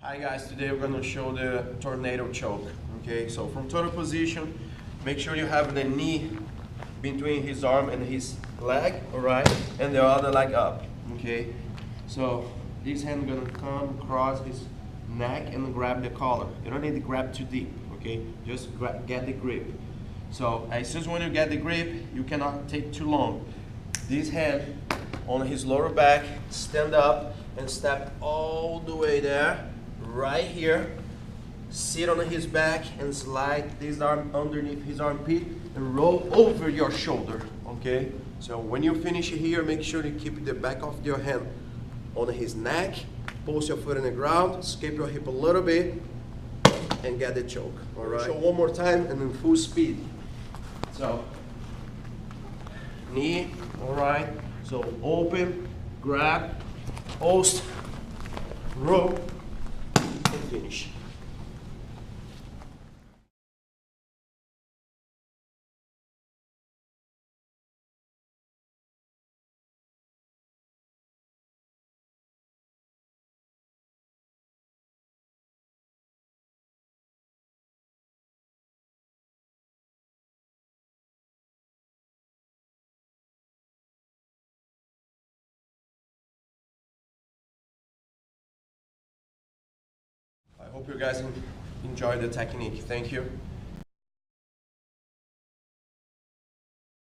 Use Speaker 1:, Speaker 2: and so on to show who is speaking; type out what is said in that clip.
Speaker 1: Hi guys, today we're going to show the tornado choke. Okay, so from turtle position, make sure you have the knee between his arm and his leg, alright, and the other leg up. Okay, so this hand gonna come across his neck and grab the collar. You don't need to grab too deep, okay, just get the grip. So as soon as when you get the grip, you cannot take too long. This hand on his lower back, stand up and step all the way there, right here, sit on his back and slide this arm underneath his armpit and roll over your shoulder, okay? So when you finish here, make sure to keep the back of your hand on his neck, post your foot on the ground, escape your hip a little bit, and get the choke, all right? So one more time and then full speed. So, knee, all right? So open, grab, post, roll, and finish. I hope you guys enjoy the technique. Thank you.